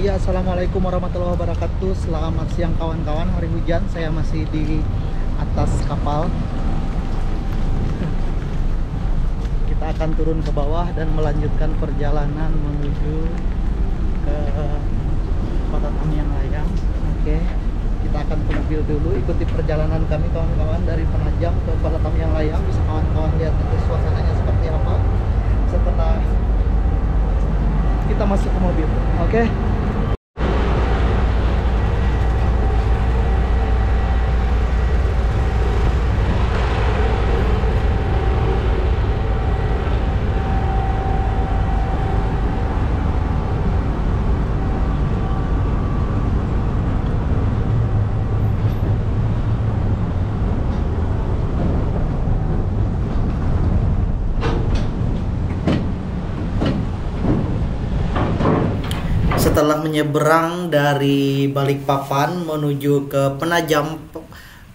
Iya, assalamualaikum warahmatullahi wabarakatuh. Selamat siang kawan-kawan. Hari hujan, saya masih di atas kapal. Kita akan turun ke bawah dan melanjutkan perjalanan menuju ke Kota Tamiang Layang. Oke, kita akan ke mobil dulu. Ikuti perjalanan kami kawan-kawan dari Penajam ke Kota Tamiang Layang. Bisa kawan-kawan lihat nanti suasananya seperti apa setelah kita masuk ke mobil. Oke. Setelah menyeberang dari Balikpapan menuju ke Penajam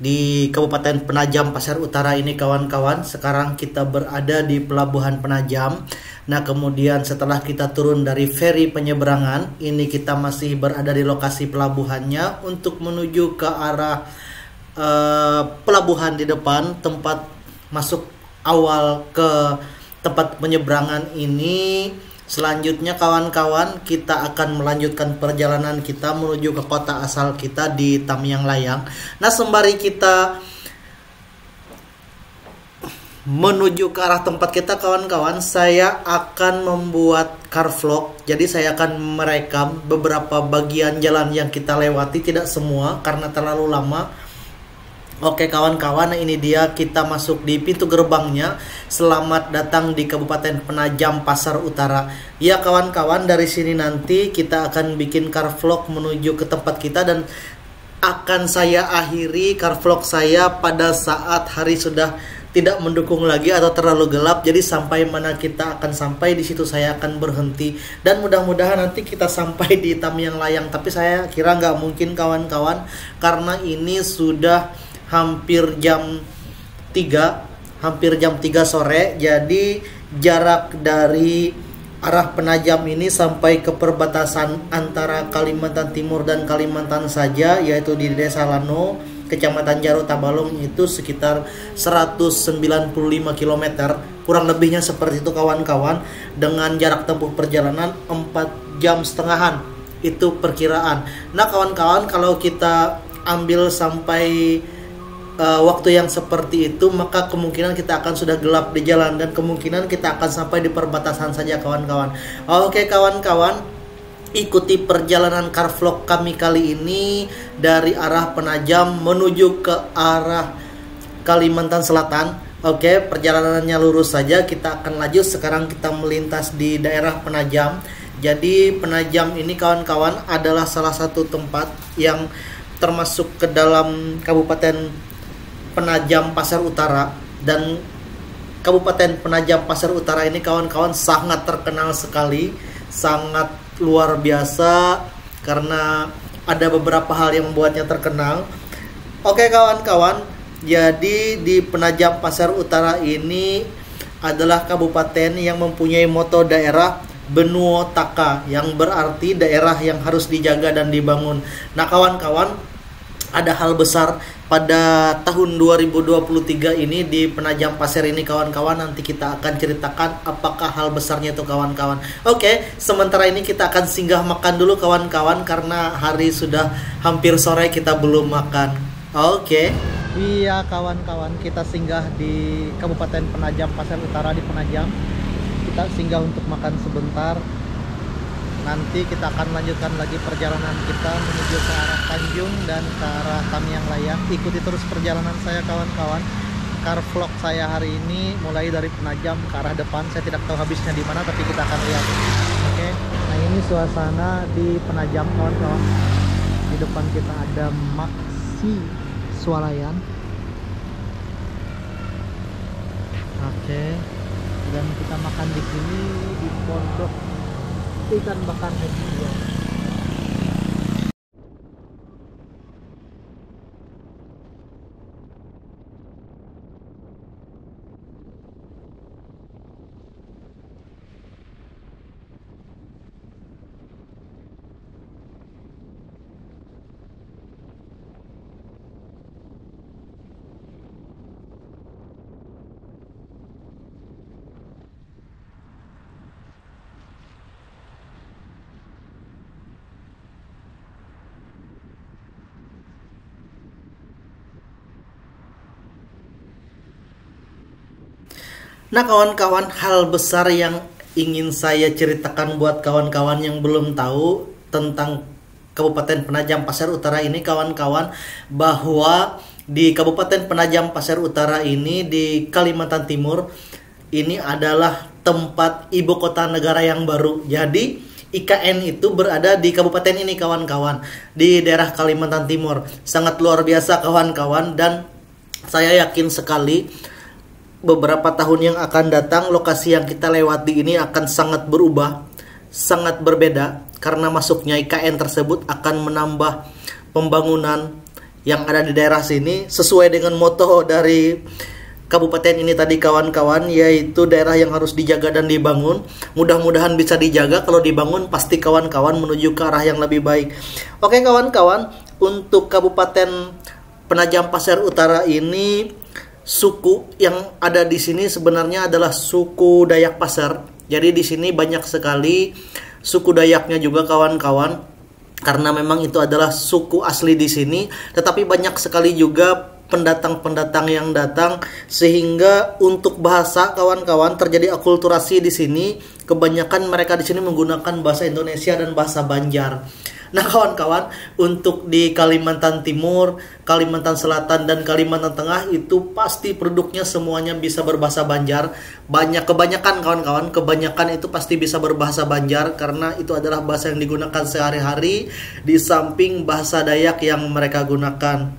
di Kabupaten Penajam Pasir Utara ini kawan-kawan, sekarang kita berada di Pelabuhan Penajam. Nah, kemudian setelah kita turun dari feri penyeberangan, ini kita masih berada di lokasi pelabuhannya untuk menuju ke arah pelabuhan di depan tempat masuk awal ke tempat penyeberangan ini. Selanjutnya kawan-kawan, kita akan melanjutkan perjalanan kita menuju ke kota asal kita di Tamiang Layang. Nah, sembari kita menuju ke arah tempat kita kawan-kawan, saya akan membuat car vlog. Jadi saya akan merekam beberapa bagian jalan yang kita lewati, tidak semua karena terlalu lama. Oke kawan-kawan, ini dia kita masuk di pintu gerbangnya. Selamat datang di Kabupaten Penajam Pasir Utara. Ya kawan-kawan, dari sini nanti kita akan bikin car vlog menuju ke tempat kita dan akan saya akhiri car vlog saya pada saat hari sudah tidak mendukung lagi atau terlalu gelap. Jadi sampai mana kita akan sampai, di situ saya akan berhenti. Dan mudah-mudahan nanti kita sampai di Tamiang Layang. Tapi saya kira nggak mungkin kawan-kawan, karena ini sudah hampir jam 3 sore. Jadi jarak dari arah Penajam ini sampai ke perbatasan antara Kalimantan Timur dan Kalimantan saja, yaitu di Desa Lano, Kecamatan Jaro Tabalong, itu sekitar 195 km. Kurang lebihnya seperti itu kawan-kawan, dengan jarak tempuh perjalanan 4 jam setengahan. Itu perkiraan. Nah kawan-kawan, kalau kita ambil sampai waktu yang seperti itu, maka kemungkinan kita akan sudah gelap di jalan dan kemungkinan kita akan sampai di perbatasan saja kawan-kawan. Oke kawan-kawan, ikuti perjalanan car vlog kami kali ini dari arah Penajam menuju ke arah Kalimantan Selatan. Oke, perjalanannya lurus saja, kita akan lanjut. Sekarang kita melintas di daerah Penajam. Jadi Penajam ini kawan-kawan adalah salah satu tempat yang termasuk ke dalam Kabupaten Penajam Pasir Utara, dan Kabupaten Penajam Pasir Utara ini kawan-kawan sangat terkenal sekali, sangat luar biasa karena ada beberapa hal yang membuatnya terkenal. Oke kawan-kawan, jadi di Penajam Pasir Utara ini adalah kabupaten yang mempunyai moto daerah Benuo Taka, yang berarti daerah yang harus dijaga dan dibangun. Nah kawan-kawan, ada hal besar pada tahun 2023 ini di Penajam Pasir ini kawan-kawan. Nanti kita akan ceritakan apakah hal besarnya itu kawan-kawan. Oke, sementara ini kita akan singgah makan dulu kawan-kawan, karena hari sudah hampir sore kita belum makan. Oke. Iya kawan-kawan, kita singgah di Kabupaten Penajam Pasir Utara di Penajam. Kita singgah untuk makan sebentar. Nanti kita akan lanjutkan lagi perjalanan kita menuju ke arah Tanjung dan ke arah Tamiang Layang. Ikuti terus perjalanan saya kawan-kawan. Car vlog saya hari ini mulai dari Penajam ke arah depan. Saya tidak tahu habisnya di mana, tapi kita akan lihat. Oke. Nah ini suasana di Penajam kawan-kawan. Di depan kita ada Maksi Swalayan. Oke. Dan kita makan di sini di pondok ikan bakar Haji. Nah kawan-kawan, hal besar yang ingin saya ceritakan buat kawan-kawan yang belum tahu tentang Kabupaten Penajam Pasir Utara ini kawan-kawan, bahwa di Kabupaten Penajam Pasir Utara ini di Kalimantan Timur ini adalah tempat ibu kota negara yang baru. Jadi IKN itu berada di kabupaten ini kawan-kawan, di daerah Kalimantan Timur. Sangat luar biasa kawan-kawan, dan saya yakin sekali beberapa tahun yang akan datang lokasi yang kita lewati ini akan sangat berubah, sangat berbeda, karena masuknya IKN tersebut akan menambah pembangunan yang ada di daerah sini sesuai dengan moto dari kabupaten ini tadi kawan-kawan, yaitu daerah yang harus dijaga dan dibangun. Mudah-mudahan bisa dijaga, kalau dibangun pasti kawan-kawan menuju ke arah yang lebih baik. Oke kawan-kawan, untuk Kabupaten Penajam Pasir Utara ini suku yang ada di sini sebenarnya adalah suku Dayak Pasir. Jadi di sini banyak sekali suku Dayaknya juga kawan-kawan, karena memang itu adalah suku asli di sini. Tetapi banyak sekali juga pendatang-pendatang yang datang, sehingga untuk bahasa kawan-kawan terjadi akulturasi di sini. Kebanyakan mereka di sini menggunakan bahasa Indonesia dan bahasa Banjar. Nah kawan-kawan, untuk di Kalimantan Timur, Kalimantan Selatan, dan Kalimantan Tengah itu pasti penduduknya semuanya bisa berbahasa Banjar. Kebanyakan kawan-kawan, kebanyakan itu pasti bisa berbahasa Banjar, karena itu adalah bahasa yang digunakan sehari-hari di samping bahasa Dayak yang mereka gunakan.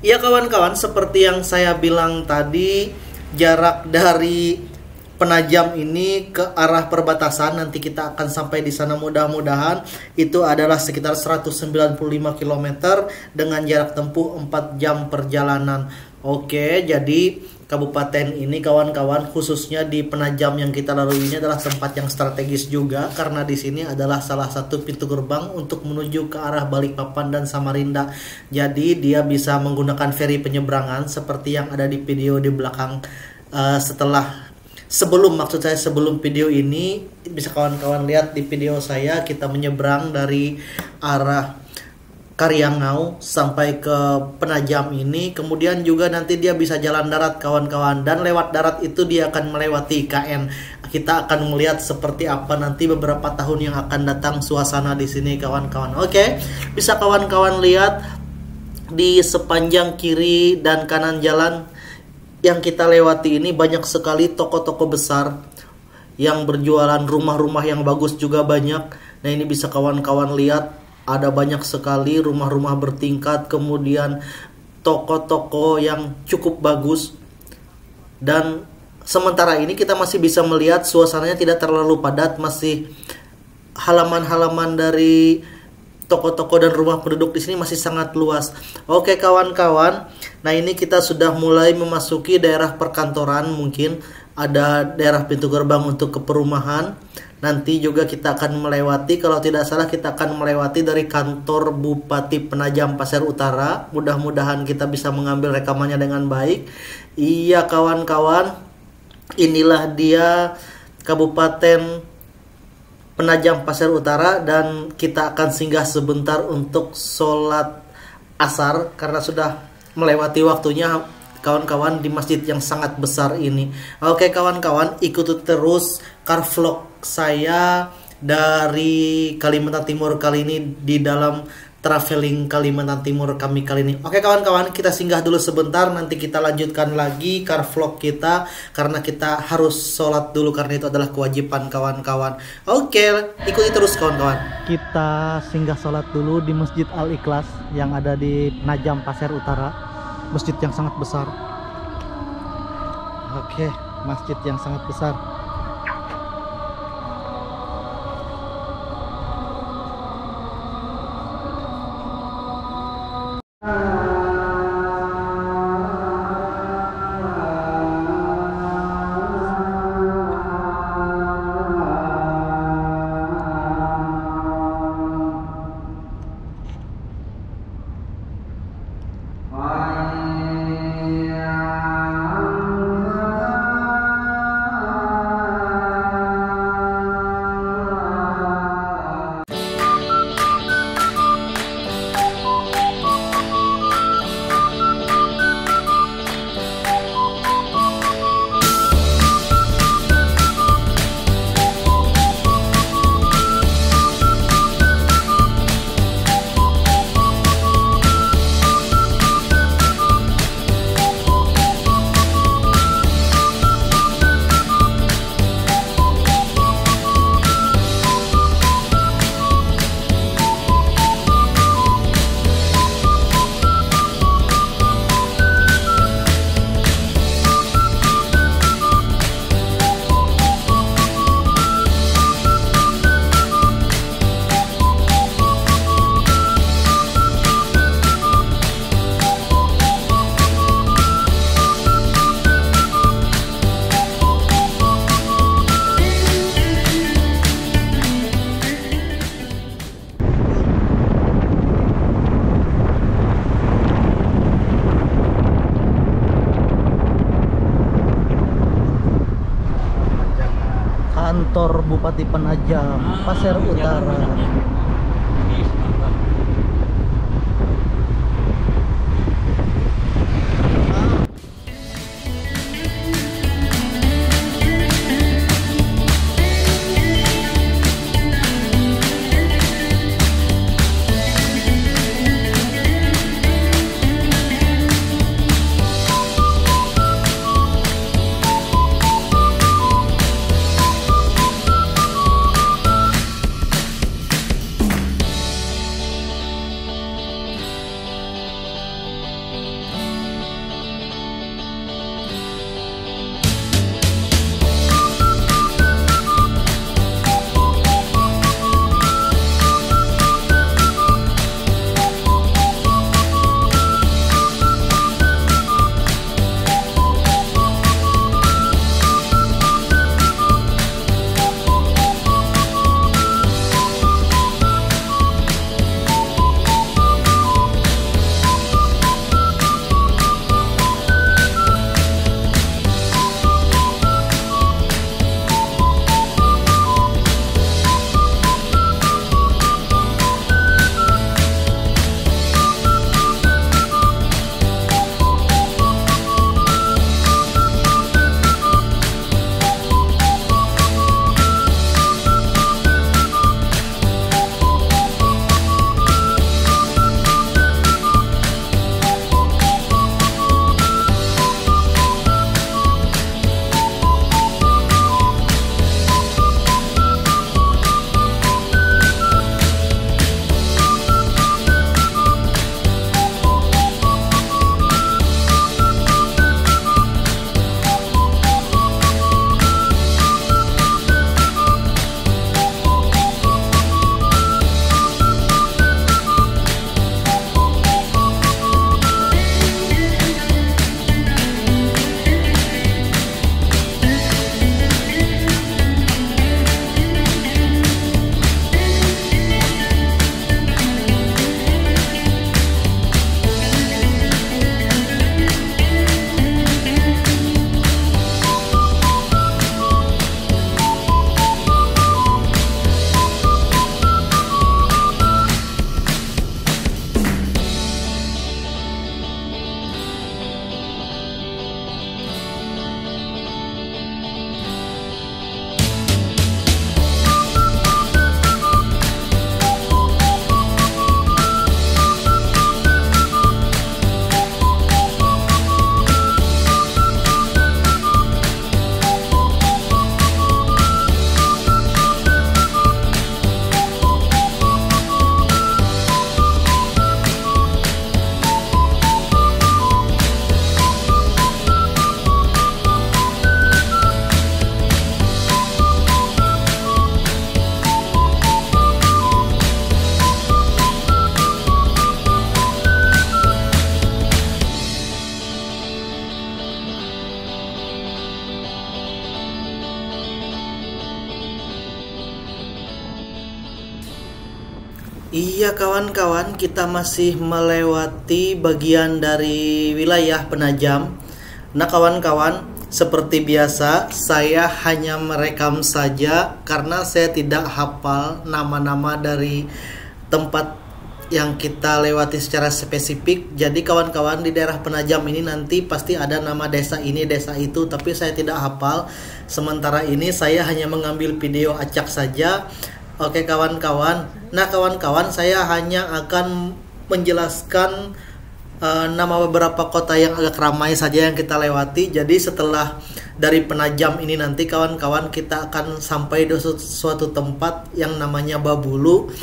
Ya kawan-kawan, seperti yang saya bilang tadi, jarak dari Penajam ini ke arah perbatasan, nanti kita akan sampai di sana mudah-mudahan, itu adalah sekitar 195 km dengan jarak tempuh 4 jam perjalanan. Oke, jadi kabupaten ini kawan-kawan, khususnya di Penajam yang kita lalui ini adalah tempat yang strategis juga, karena di sini adalah salah satu pintu gerbang untuk menuju ke arah Balikpapan dan Samarinda. Jadi dia bisa menggunakan feri penyeberangan seperti yang ada di video di belakang. Sebelum video ini, bisa kawan-kawan lihat di video saya, kita menyeberang dari arah Karyangau sampai ke Penajam ini. Kemudian juga nanti dia bisa jalan darat kawan-kawan, dan lewat darat itu dia akan melewati IKN. Kita akan melihat seperti apa nanti beberapa tahun yang akan datang suasana di sini kawan-kawan. Oke, bisa kawan-kawan lihat di sepanjang kiri dan kanan jalan yang kita lewati ini banyak sekali toko-toko besar yang berjualan, rumah-rumah yang bagus juga banyak. Nah ini bisa kawan-kawan lihat, ada banyak sekali rumah-rumah bertingkat, kemudian toko-toko yang cukup bagus. Dan sementara ini kita masih bisa melihat suasananya tidak terlalu padat, masih halaman-halaman dari toko-toko dan rumah penduduk di sini masih sangat luas. Oke kawan-kawan, nah ini kita sudah mulai memasuki daerah perkantoran, mungkin ada daerah pintu gerbang untuk ke perumahan. Nanti juga kita akan melewati, kalau tidak salah kita akan melewati dari kantor Bupati Penajam Pasir Utara. Mudah-mudahan kita bisa mengambil rekamannya dengan baik. Iya kawan-kawan, inilah dia Kabupaten Penajam Pasir Utara, dan kita akan singgah sebentar untuk sholat asar karena sudah melewati waktunya kawan-kawan di masjid yang sangat besar ini. Oke kawan-kawan, ikuti terus car vlog saya dari Kalimantan Timur kali ini, di dalam traveling Kalimantan Timur kami kali ini. Oke kawan-kawan, kita singgah dulu sebentar, nanti kita lanjutkan lagi car vlog kita, karena kita harus sholat dulu karena itu adalah kewajiban kawan-kawan. Oke, ikuti terus kawan-kawan. Kita singgah sholat dulu di Masjid Al-Ikhlas yang ada di Penajam Pasir Utara, masjid yang sangat besar. Oke, masjid yang sangat besar. Bupati Penajam, Pasir Utara. Iya kawan-kawan, kita masih melewati bagian dari wilayah Penajam. Nah kawan-kawan, seperti biasa saya hanya merekam saja karena saya tidak hafal nama-nama dari tempat yang kita lewati secara spesifik. Jadi kawan-kawan, di daerah Penajam ini nanti pasti ada nama desa ini, desa itu, tapi saya tidak hafal. Sementara ini saya hanya mengambil video acak saja. Oke kawan-kawan, nah kawan-kawan, saya hanya akan menjelaskan nama beberapa kota yang agak ramai saja yang kita lewati. Jadi setelah dari Penajam ini nanti kawan-kawan, kita akan sampai di suatu tempat yang namanya Babulu.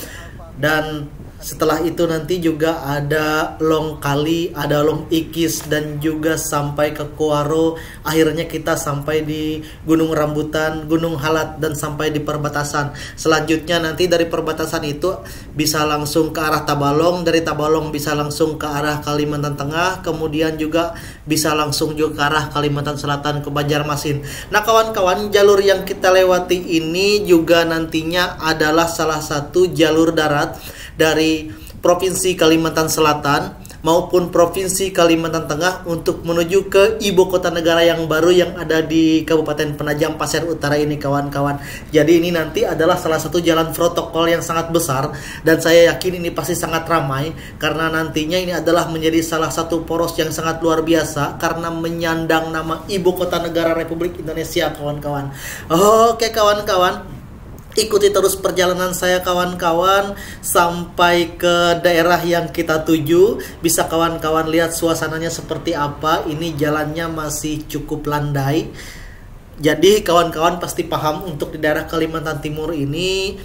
Dan setelah itu nanti juga ada Long Kali, ada Long Ikis, dan juga sampai ke Kuaro. Akhirnya kita sampai di Gunung Rambutan, Gunung Halat, dan sampai di perbatasan. Selanjutnya nanti dari perbatasan itu bisa langsung ke arah Tabalong. Dari Tabalong bisa langsung ke arah Kalimantan Tengah. Kemudian juga bisa langsung juga ke arah Kalimantan Selatan, ke Banjarmasin. Nah kawan-kawan, jalur yang kita lewati ini juga nantinya adalah salah satu jalur darat dari Provinsi Kalimantan Selatan maupun Provinsi Kalimantan Tengah untuk menuju ke ibu kota negara yang baru yang ada di Kabupaten Penajam Pasir Utara ini kawan-kawan. Jadi ini nanti adalah salah satu jalan protokol yang sangat besar dan saya yakin ini pasti sangat ramai karena nantinya ini adalah menjadi salah satu poros yang sangat luar biasa karena menyandang nama ibu kota negara Republik Indonesia kawan-kawan. Oke kawan-kawan, ikuti terus perjalanan saya kawan-kawan sampai ke daerah yang kita tuju. Bisa kawan-kawan lihat suasananya seperti apa. Ini jalannya masih cukup landai. Jadi kawan-kawan pasti paham untuk di daerah Kalimantan Timur ini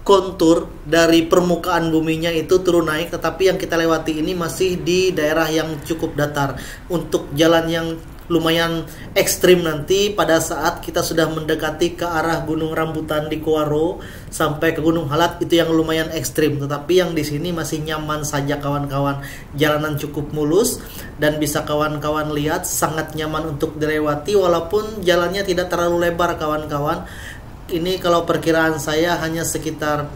kontur dari permukaan buminya itu turun naik, tetapi yang kita lewati ini masih di daerah yang cukup datar. Untuk jalan yang lumayan ekstrim nanti pada saat kita sudah mendekati ke arah Gunung Rambutan di Kuaro sampai ke Gunung Halat, itu yang lumayan ekstrim, tetapi yang di sini masih nyaman saja kawan-kawan. Jalanan cukup mulus dan bisa kawan-kawan lihat sangat nyaman untuk dilewati walaupun jalannya tidak terlalu lebar kawan-kawan. Ini kalau perkiraan saya hanya sekitar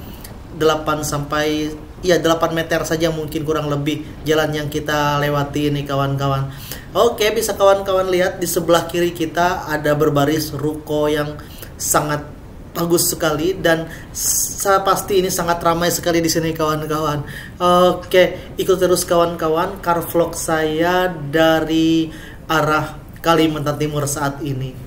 8 meter saja mungkin kurang lebih jalan yang kita lewati ini kawan-kawan. Oke, bisa kawan-kawan lihat di sebelah kiri kita ada berbaris ruko yang sangat bagus sekali dan saya pasti ini sangat ramai sekali di sini kawan-kawan. Oke, ikut terus kawan-kawan car vlog saya dari arah Kalimantan Timur saat ini.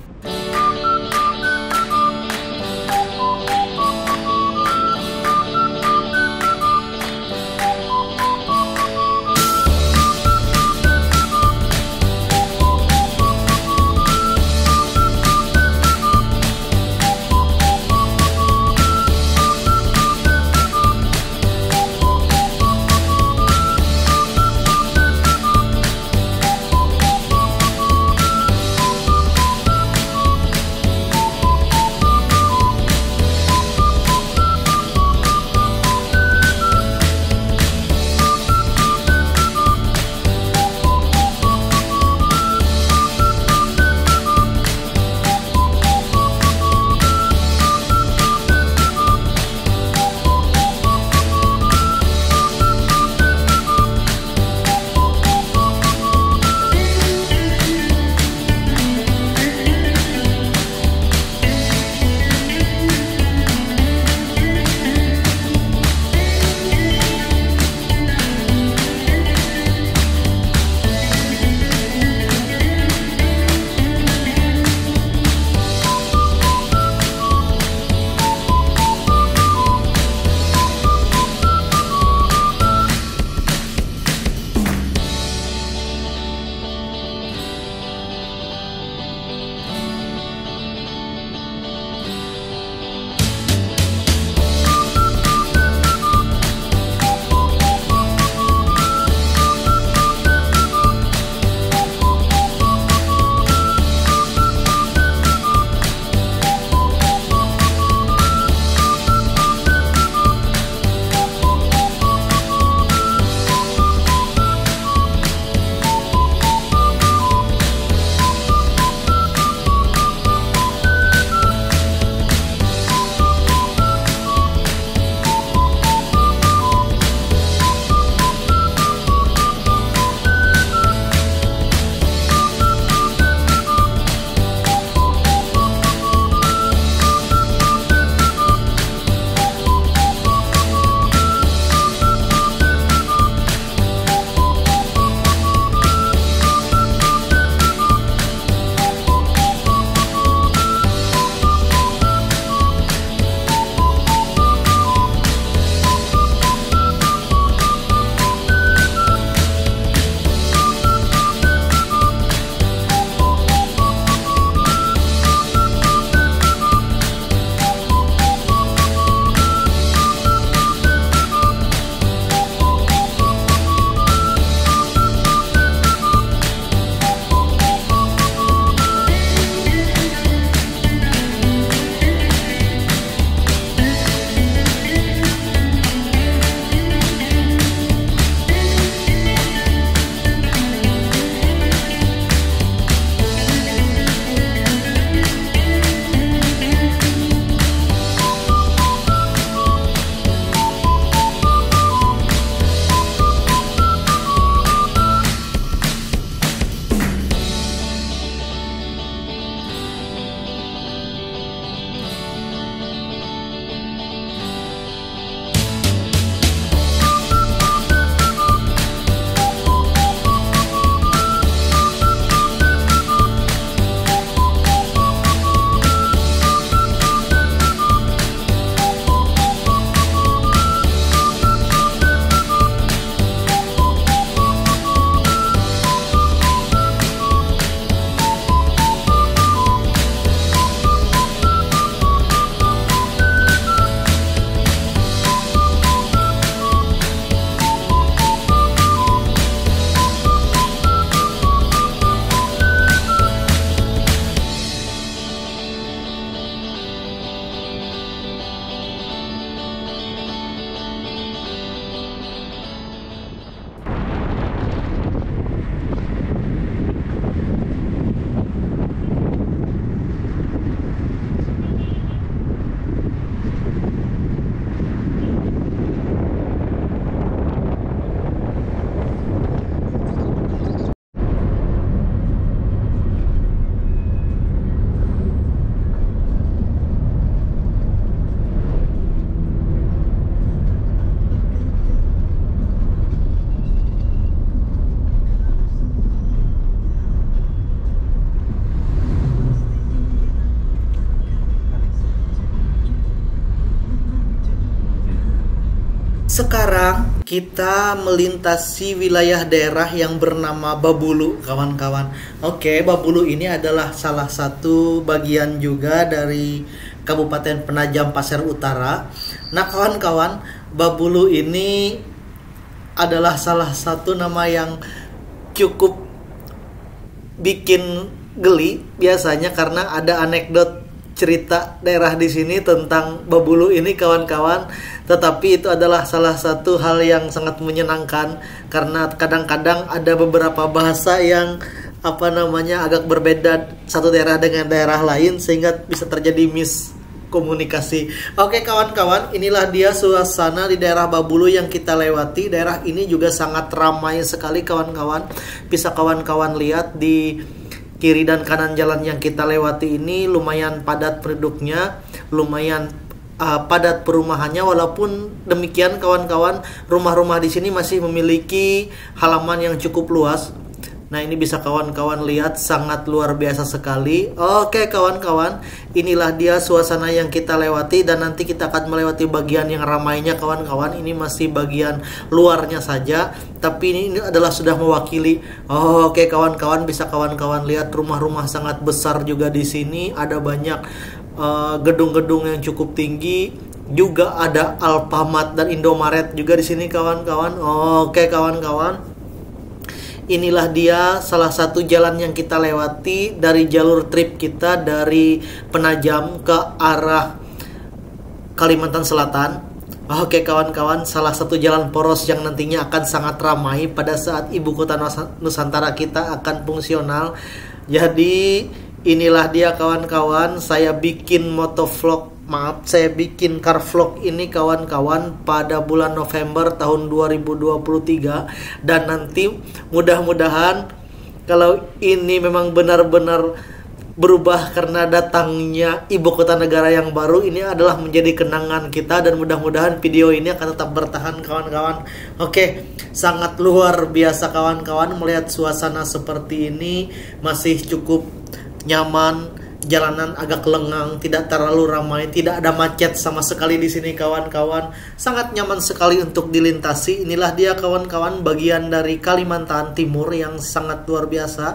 Sekarang kita melintasi wilayah daerah yang bernama Babulu, kawan-kawan. Oke, Babulu ini adalah salah satu bagian juga dari Kabupaten Penajam Pasir Utara. Nah, kawan-kawan, Babulu ini adalah salah satu nama yang cukup bikin geli biasanya karena ada anekdot cerita daerah di sini tentang Babulu ini, kawan-kawan. Tetapi itu adalah salah satu hal yang sangat menyenangkan karena kadang-kadang ada beberapa bahasa yang agak berbeda satu daerah dengan daerah lain sehingga bisa terjadi miskomunikasi. Oke, kawan-kawan, inilah dia suasana di daerah Babulu yang kita lewati. Daerah ini juga sangat ramai sekali, kawan-kawan. Bisa kawan-kawan lihat di kiri dan kanan jalan yang kita lewati ini lumayan padat penduduknya, lumayan padat perumahannya. Walaupun demikian, kawan-kawan, rumah-rumah di sini masih memiliki halaman yang cukup luas. Nah, ini bisa kawan-kawan lihat, sangat luar biasa sekali. Oke, kawan-kawan, inilah dia suasana yang kita lewati dan nanti kita akan melewati bagian yang ramainya, kawan-kawan. Ini masih bagian luarnya saja, tapi ini adalah sudah mewakili. Oke, kawan-kawan, bisa kawan-kawan lihat rumah-rumah sangat besar juga di sini. Ada banyak gedung-gedung yang cukup tinggi. Juga ada Alfamart dan Indomaret juga di sini, kawan-kawan. Oke, kawan-kawan, inilah dia salah satu jalan yang kita lewati dari jalur trip kita dari Penajam ke arah Kalimantan Selatan. Oke, kawan-kawan, salah satu jalan poros yang nantinya akan sangat ramai pada saat ibu kota Nusantara kita akan fungsional. Jadi inilah dia, kawan-kawan, saya bikin saya bikin car vlog ini, kawan-kawan, pada bulan November tahun 2023. Dan nanti mudah-mudahan kalau ini memang benar-benar berubah karena datangnya ibu kota negara yang baru, ini adalah menjadi kenangan kita. Dan mudah-mudahan video ini akan tetap bertahan, kawan-kawan. Oke, sangat luar biasa, kawan-kawan, melihat suasana seperti ini. Masih cukup nyaman, jalanan agak lengang, tidak terlalu ramai, tidak ada macet sama sekali di sini, kawan-kawan. Sangat nyaman sekali untuk dilintasi. Inilah dia, kawan-kawan, bagian dari Kalimantan Timur yang sangat luar biasa.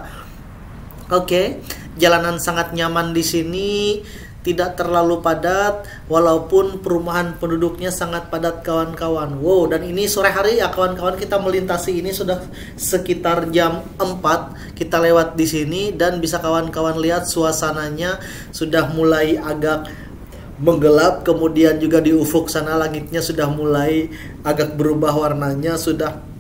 Oke, jalanan sangat nyaman di sini, tidak terlalu padat, walaupun perumahan penduduknya sangat padat, kawan-kawan. Wow, dan ini sore hari ya, kawan-kawan, kita melintasi ini sudah sekitar jam 4 kita lewat di sini. Dan bisa kawan-kawan lihat suasananya sudah mulai agak menggelap. Kemudian juga di ufuk sana langitnya sudah mulai agak berubah warnanya, sudah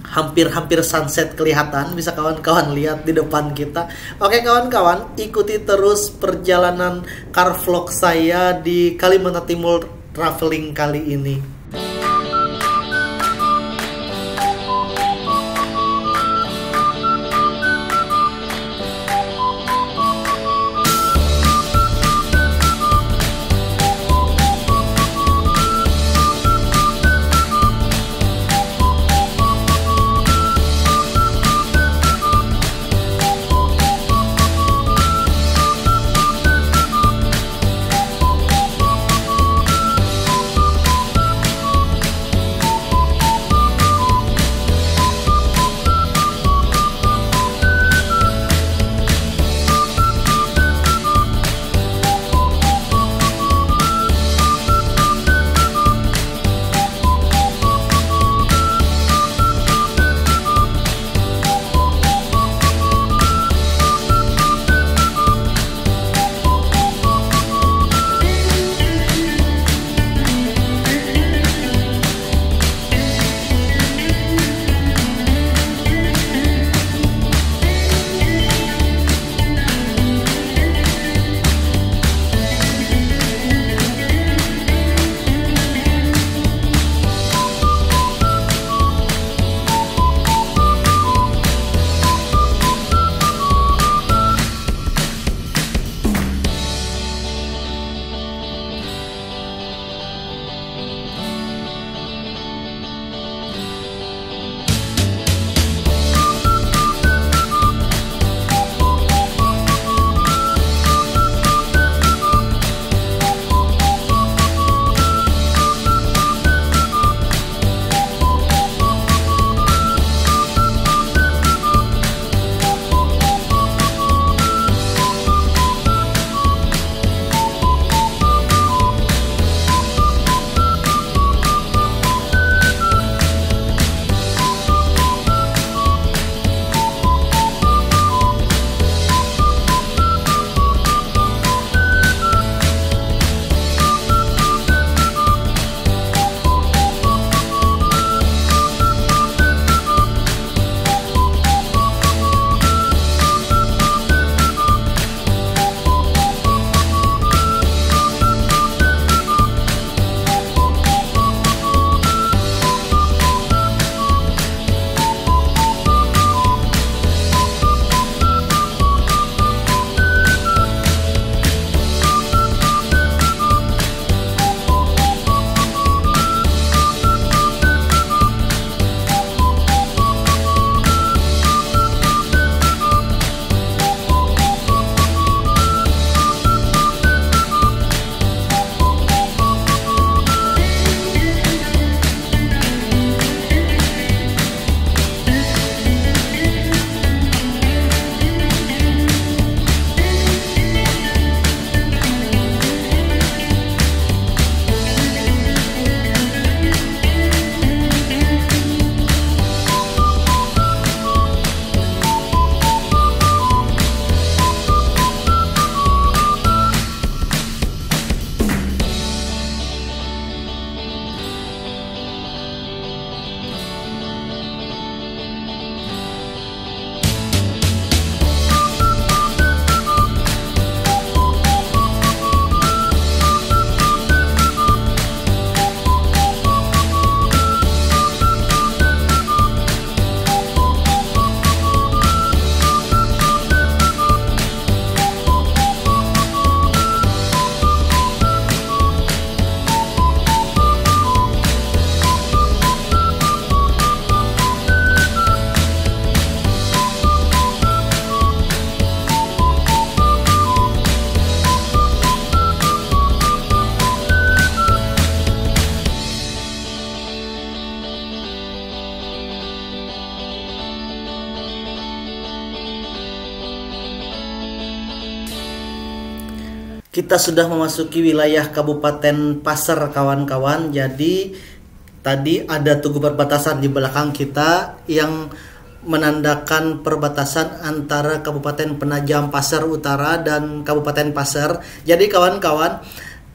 hampir sunset kelihatan, bisa kawan-kawan lihat di depan kita. Oke, kawan-kawan, ikuti terus perjalanan car vlog saya di Kalimantan Timur traveling kali ini. kita sudah memasuki wilayah Kabupaten Pasir kawan-kawan. Jadi tadi ada tugu perbatasan di belakang kita yang menandakan perbatasan antara Kabupaten Penajam Pasir Utara dan Kabupaten Pasir. Jadi kawan-kawan,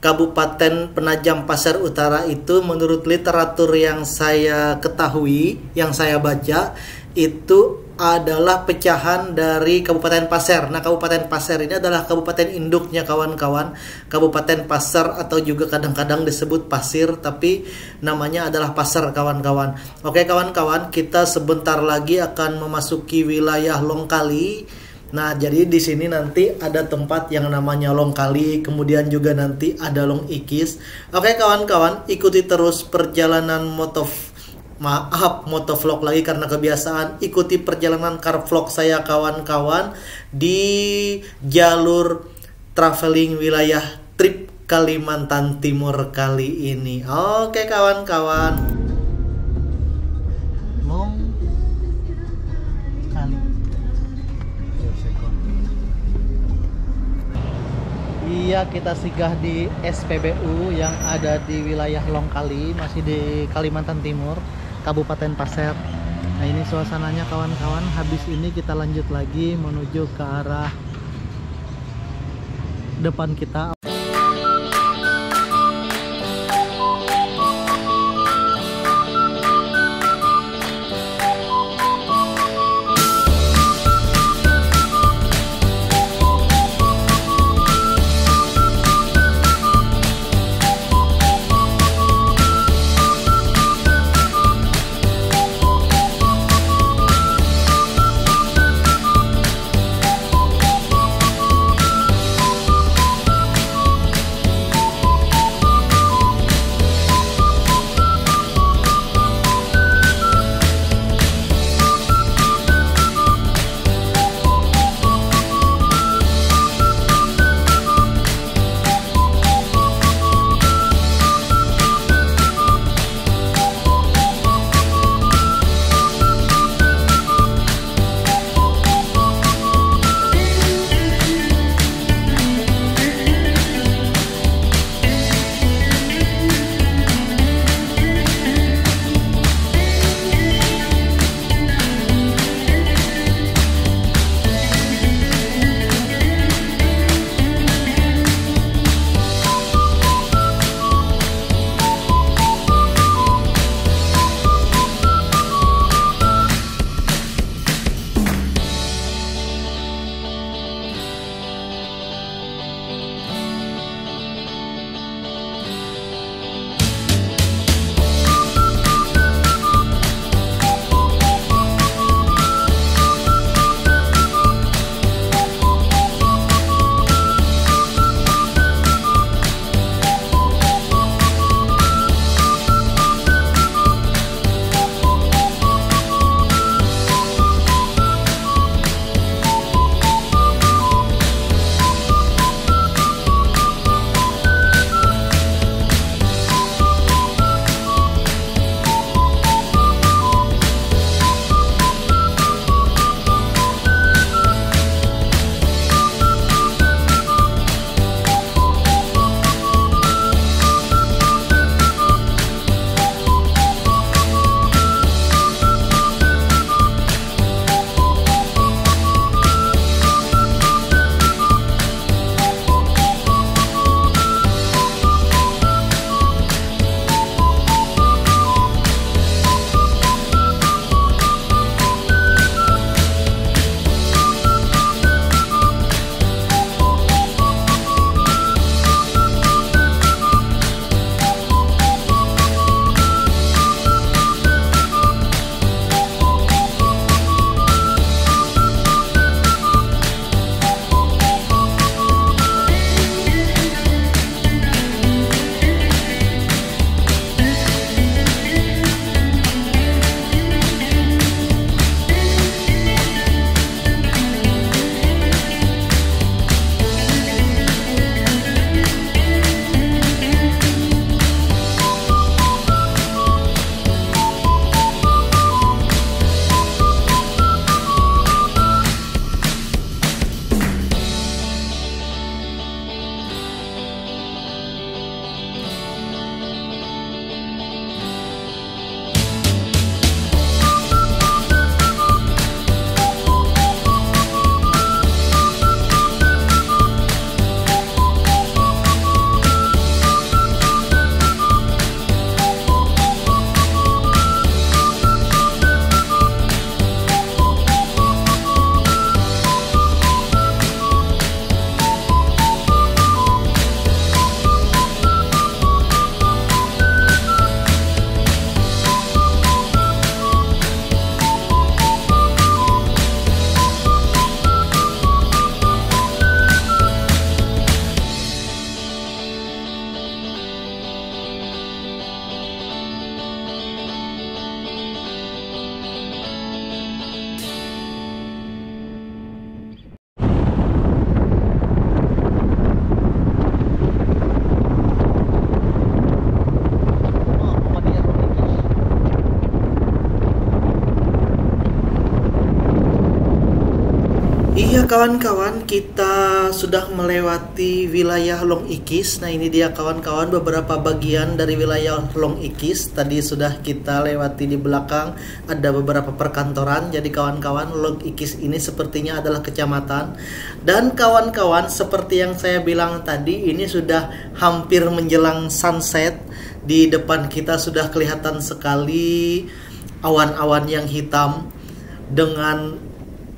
Kabupaten Penajam Pasir Utara itu menurut literatur yang saya ketahui, yang saya baca, itu adalah pecahan dari Kabupaten Pasir. Nah, Kabupaten Pasir ini adalah kabupaten induknya kawan-kawan. Kabupaten Pasir atau juga kadang-kadang disebut Pasir, tapi namanya adalah Pasir kawan-kawan. Oke kawan-kawan, kita sebentar lagi akan memasuki wilayah Longkali. Nah, jadi di sini nanti ada tempat yang namanya Longkali, kemudian juga nanti ada Long Ikis. Oke kawan-kawan, ikuti terus perjalanan motovlog lagi karena kebiasaan. Ikuti perjalanan car vlog saya kawan-kawan di jalur traveling wilayah trip Kalimantan Timur kali ini. Oke kawan-kawan. Iya, kita singgah di SPBU yang ada di wilayah Longkali, masih di Kalimantan Timur, Kabupaten Pasir. Nah, ini suasananya kawan-kawan. Habis ini kita lanjut lagi menuju ke arah depan kita. Iya kawan-kawan, kita sudah melewati wilayah Long Ikis. Nah ini dia kawan-kawan beberapa bagian dari wilayah Long Ikis. Tadi sudah kita lewati di belakang, ada beberapa perkantoran. Jadi kawan-kawan, Long Ikis ini sepertinya adalah kecamatan. Dan kawan-kawan, seperti yang saya bilang tadi, ini sudah hampir menjelang sunset. Di depan kita sudah kelihatan sekali awan-awan yang hitam dengan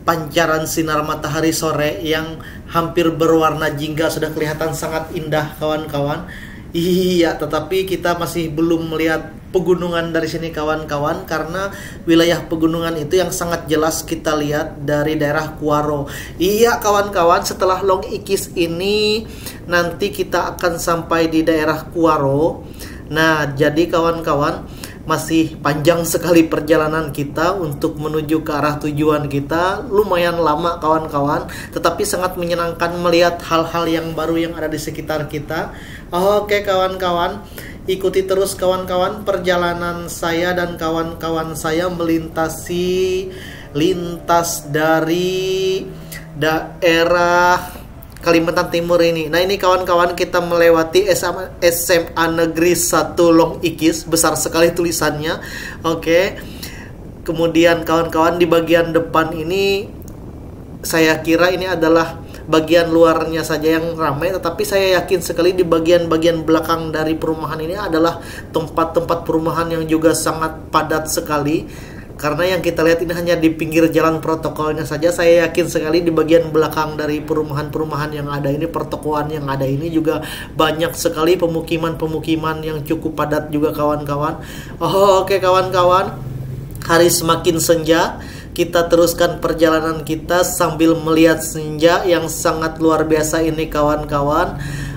pancaran sinar matahari sore yang hampir berwarna jingga, sudah kelihatan sangat indah kawan-kawan. Iya, tetapi kita masih belum melihat pegunungan dari sini kawan-kawan, karena wilayah pegunungan itu yang sangat jelas kita lihat dari daerah Kuaro. Iya kawan-kawan, setelah Long Ikis ini nanti kita akan sampai di daerah Kuaro. Nah, jadi kawan-kawan, masih panjang sekali perjalanan kita untuk menuju ke arah tujuan kita. Lumayan lama kawan-kawan, tetapi sangat menyenangkan melihat hal-hal yang baru yang ada di sekitar kita. Oke kawan-kawan, ikuti terus kawan-kawan perjalanan saya dan kawan-kawan saya melintasi lintas dari daerah Kalimantan Timur ini. Nah ini kawan-kawan, kita melewati SMA Negeri 1 Long Ikis, besar sekali tulisannya. Oke. Kemudian kawan-kawan, di bagian depan ini saya kira ini adalah bagian luarnya saja yang ramai, tetapi saya yakin sekali di bagian-bagian belakang dari perumahan ini adalah tempat-tempat perumahan yang juga sangat padat sekali. Karena yang kita lihat ini hanya di pinggir jalan protokolnya saja. Saya yakin sekali di bagian belakang dari perumahan-perumahan yang ada ini, pertokoan yang ada ini juga banyak sekali pemukiman-pemukiman yang cukup padat juga kawan-kawan. Oke kawan-kawan, hari semakin senja. Kita teruskan perjalanan kita sambil melihat senja yang sangat luar biasa ini kawan-kawan.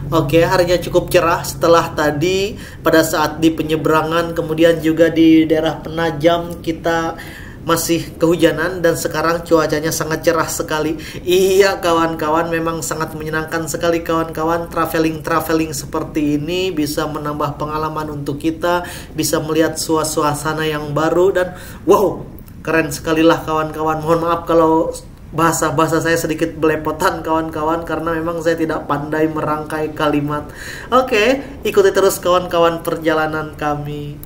Oke, harinya cukup cerah setelah tadi pada saat di penyeberangan, kemudian juga di daerah Penajam kita masih kehujanan, dan sekarang cuacanya sangat cerah sekali. Iya kawan-kawan, memang sangat menyenangkan sekali kawan-kawan. Traveling seperti ini bisa menambah pengalaman untuk kita, bisa melihat suasana yang baru, dan wow, keren sekali lah kawan-kawan. Mohon maaf kalau bahasa saya sedikit belepotan kawan-kawan, karena memang saya tidak pandai merangkai kalimat. Oke, ikuti terus kawan-kawan perjalanan kami.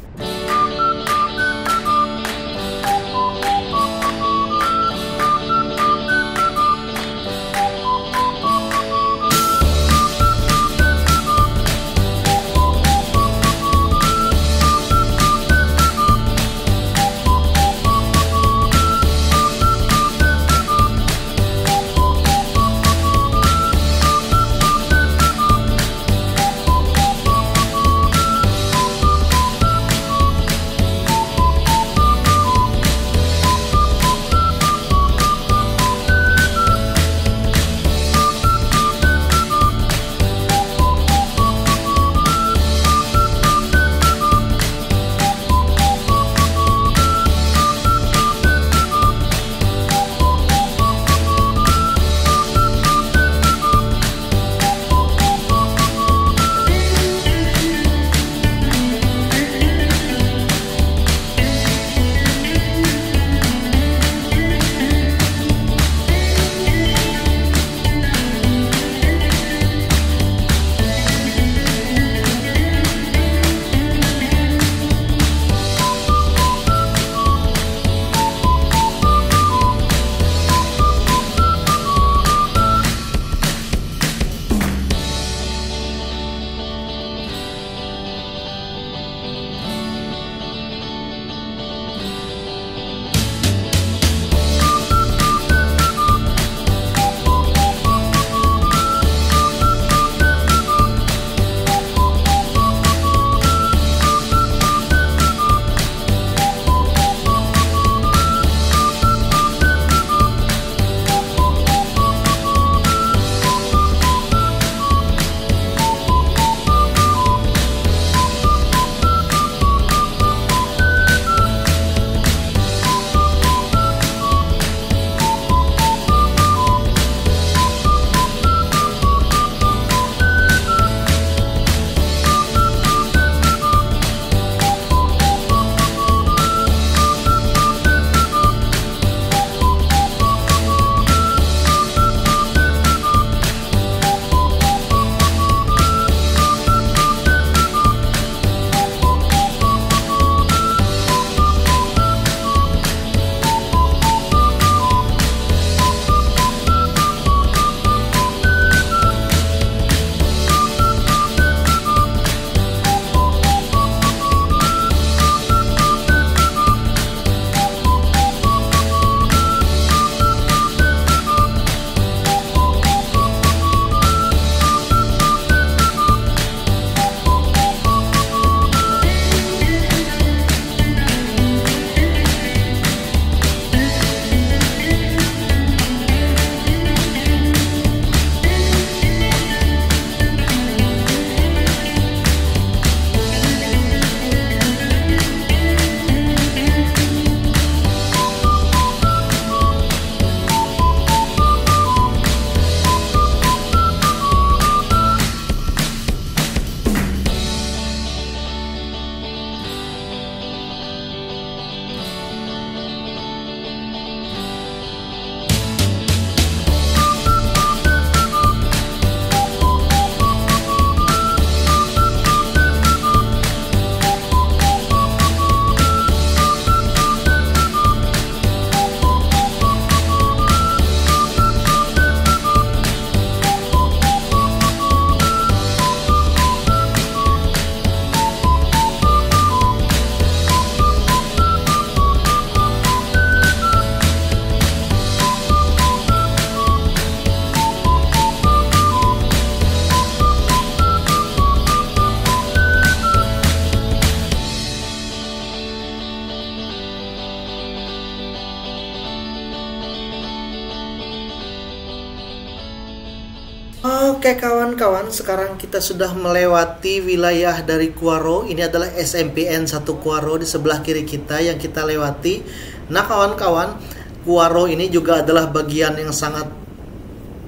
Oke kawan-kawan, sekarang kita sudah melewati wilayah dari Kuaro. Ini adalah SMPN 1 Kuaro di sebelah kiri kita yang kita lewati. Nah kawan-kawan, Kuaro ini juga adalah bagian yang sangat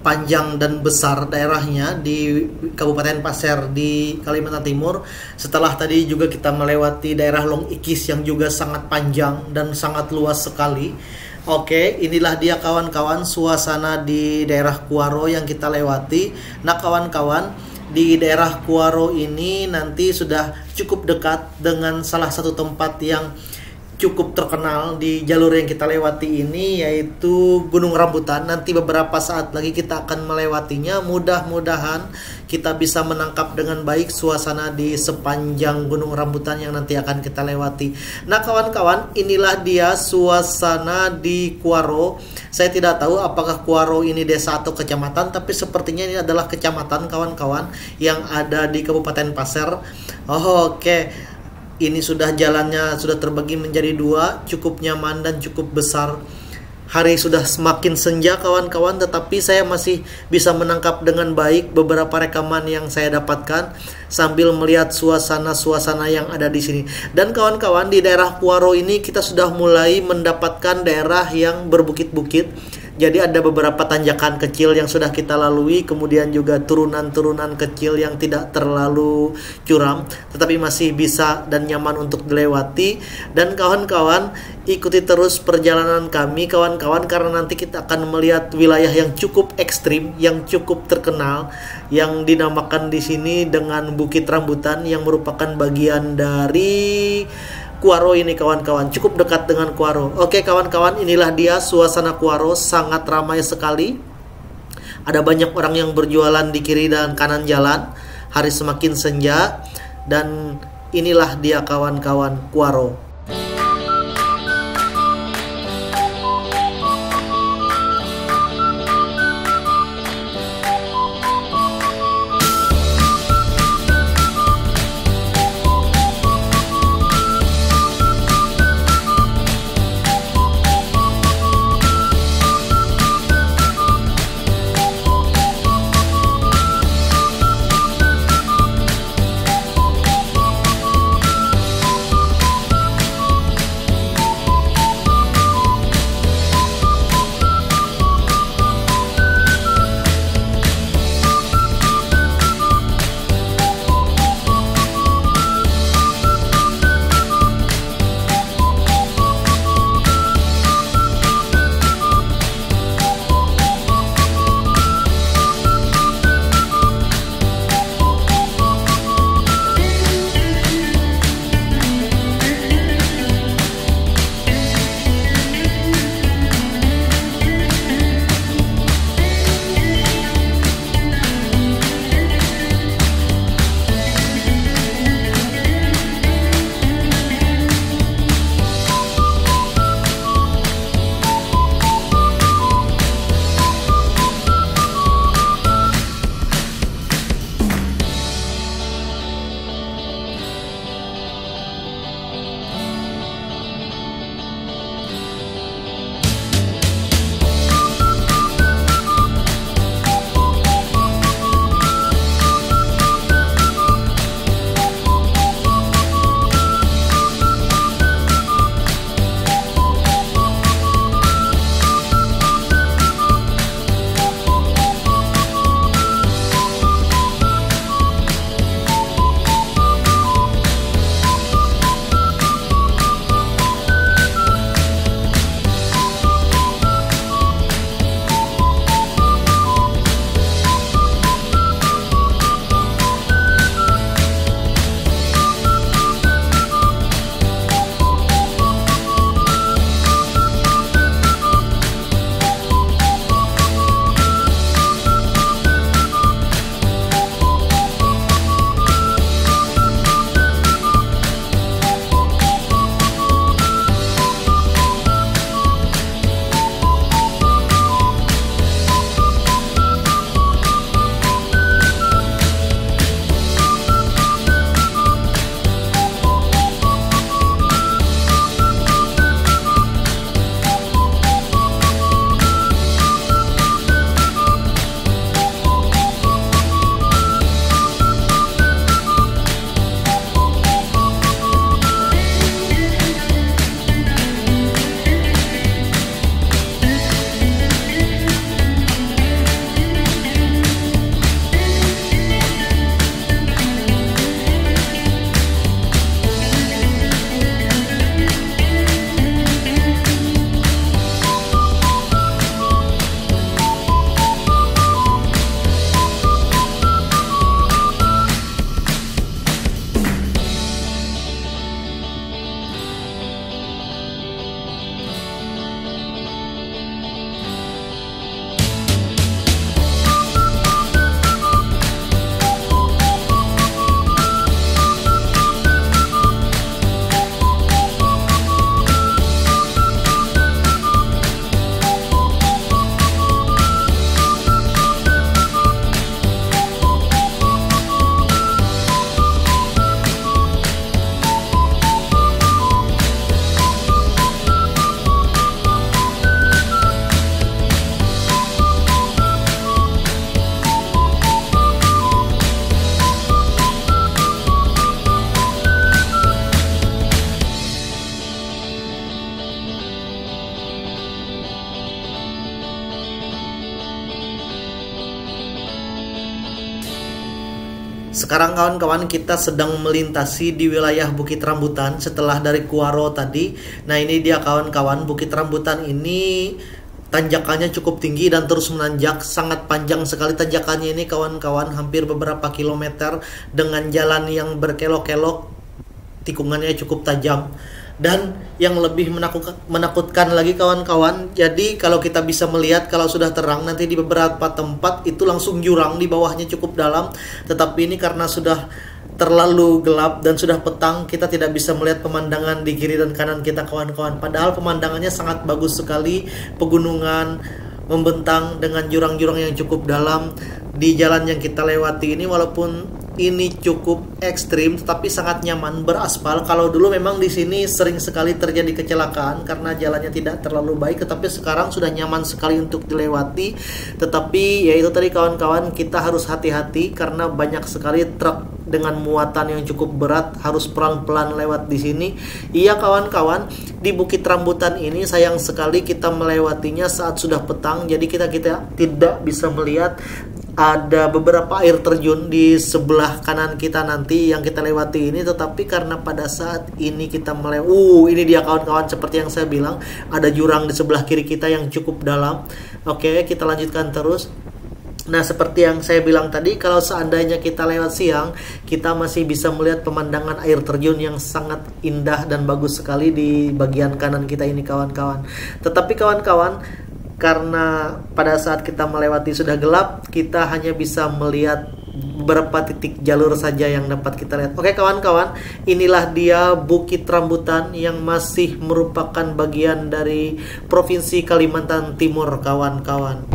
panjang dan besar daerahnya di Kabupaten Pasir di Kalimantan Timur. Setelah tadi juga kita melewati daerah Long Ikis yang juga sangat panjang dan sangat luas sekali. Oke, inilah dia kawan-kawan suasana di daerah Kuaro yang kita lewati. Nah kawan-kawan, di daerah Kuaro ini nanti sudah cukup dekat dengan salah satu tempat yang cukup terkenal di jalur yang kita lewati ini, yaitu Gunung Rambutan. Nanti beberapa saat lagi kita akan melewatinya. Mudah-mudahan kita bisa menangkap dengan baik suasana di sepanjang Gunung Rambutan yang nanti akan kita lewati. Nah kawan-kawan, inilah dia suasana di Kuaro. Saya tidak tahu apakah Kuaro ini desa atau kecamatan, tapi sepertinya ini adalah kecamatan kawan-kawan yang ada di Kabupaten Pasir. Oke. Ini sudah jalannya sudah terbagi menjadi dua, cukup nyaman dan cukup besar. Hari sudah semakin senja kawan-kawan, tetapi saya masih bisa menangkap dengan baik beberapa rekaman yang saya dapatkan sambil melihat suasana-suasana yang ada di sini. Dan kawan-kawan, di daerah Kuaro ini kita sudah mulai mendapatkan daerah yang berbukit-bukit. Jadi ada beberapa tanjakan kecil yang sudah kita lalui, kemudian juga turunan-turunan kecil yang tidak terlalu curam, tetapi masih bisa dan nyaman untuk dilewati. Dan kawan-kawan, ikuti terus perjalanan kami kawan-kawan, karena nanti kita akan melihat wilayah yang cukup ekstrim, yang cukup terkenal, yang dinamakan di sini dengan Bukit Rambutan, yang merupakan bagian dari Kuaro ini kawan-kawan, cukup dekat dengan Kuaro. Oke kawan-kawan, inilah dia suasana Kuaro, sangat ramai sekali. Ada banyak orang yang berjualan di kiri dan kanan jalan. Hari semakin senja, dan inilah dia kawan-kawan Kuaro. Sekarang kawan-kawan kita sedang melintasi di wilayah Bukit Rambutan setelah dari Kuaro tadi. Nah ini dia kawan-kawan, Bukit Rambutan ini tanjakannya cukup tinggi dan terus menanjak, sangat panjang sekali tanjakannya ini kawan-kawan, hampir beberapa kilometer dengan jalan yang berkelok-kelok, tikungannya cukup tajam. Dan yang lebih menakutkan lagi kawan-kawan, jadi kalau kita bisa melihat kalau sudah terang nanti di beberapa tempat itu langsung jurang, di bawahnya cukup dalam. Tetapi ini karena sudah terlalu gelap dan sudah petang, kita tidak bisa melihat pemandangan di kiri dan kanan kita kawan-kawan. Padahal pemandangannya sangat bagus sekali, pegunungan membentang dengan jurang-jurang yang cukup dalam di jalan yang kita lewati ini. Walaupun ini cukup ekstrim tetapi sangat nyaman, beraspal. Kalau dulu memang di sini sering sekali terjadi kecelakaan karena jalannya tidak terlalu baik, tetapi sekarang sudah nyaman sekali untuk dilewati. Tetapi ya itu tadi kawan-kawan, kita harus hati-hati karena banyak sekali truk dengan muatan yang cukup berat, harus pelan-pelan lewat di sini. Iya kawan-kawan, di Bukit Rambutan ini sayang sekali kita melewatinya saat sudah petang, jadi kita tidak bisa melihat ada beberapa air terjun di sebelah kanan kita nanti yang kita lewati ini. Tetapi karena pada saat ini kita ini dia kawan-kawan, seperti yang saya bilang, ada jurang di sebelah kiri kita yang cukup dalam. Oke, kita lanjutkan terus. Nah, seperti yang saya bilang tadi, kalau seandainya kita lewat siang, kita masih bisa melihat pemandangan air terjun yang sangat indah dan bagus sekali di bagian kanan kita ini kawan-kawan. Tetapi kawan-kawan, karena pada saat kita melewati sudah gelap, kita hanya bisa melihat beberapa titik jalur saja yang dapat kita lihat. Oke kawan-kawan, inilah dia Bukit Rambutan yang masih merupakan bagian dari Provinsi Kalimantan Timur kawan-kawan.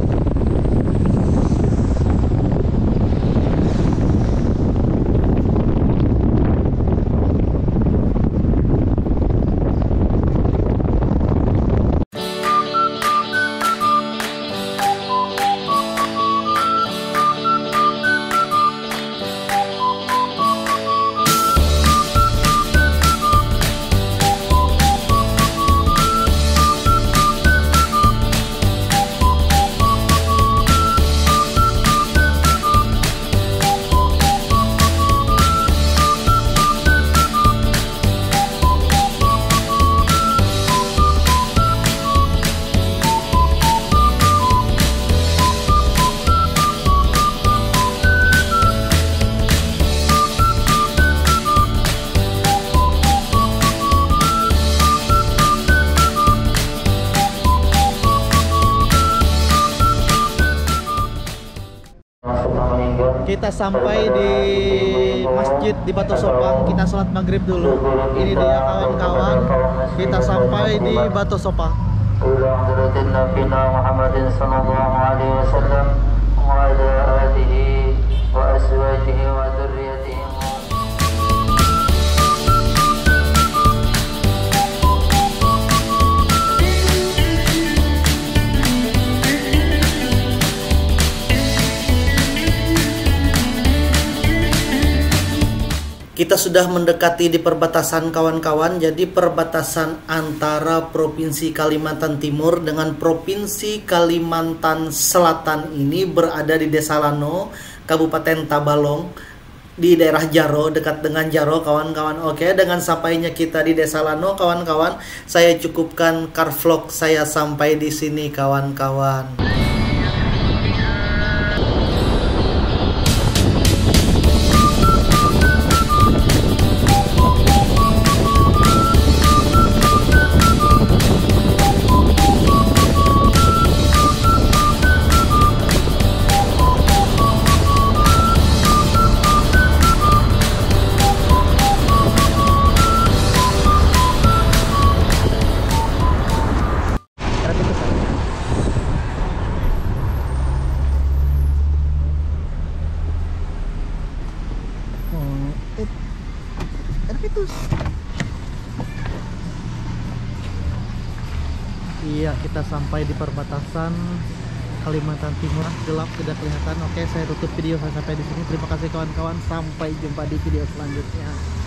Kita sampai di masjid di Batu Sopang, kita sholat maghrib dulu. Ini dia kawan-kawan, kita sampai di Batu Sopang. Kita sudah mendekati di perbatasan kawan-kawan. Jadi perbatasan antara Provinsi Kalimantan Timur dengan Provinsi Kalimantan Selatan ini berada di Desa Lano, Kabupaten Tabalong, di daerah Jaro, dekat dengan Jaro kawan-kawan. Oke, dengan sampainya kita di Desa Lano kawan-kawan, saya cukupkan car vlog saya sampai di sini kawan-kawan. Iya, kita sampai di perbatasan Kalimantan Timur. Gelap, tidak kelihatan. Oke, saya tutup video saya sampai di sini. Terima kasih kawan-kawan. Sampai jumpa di video selanjutnya.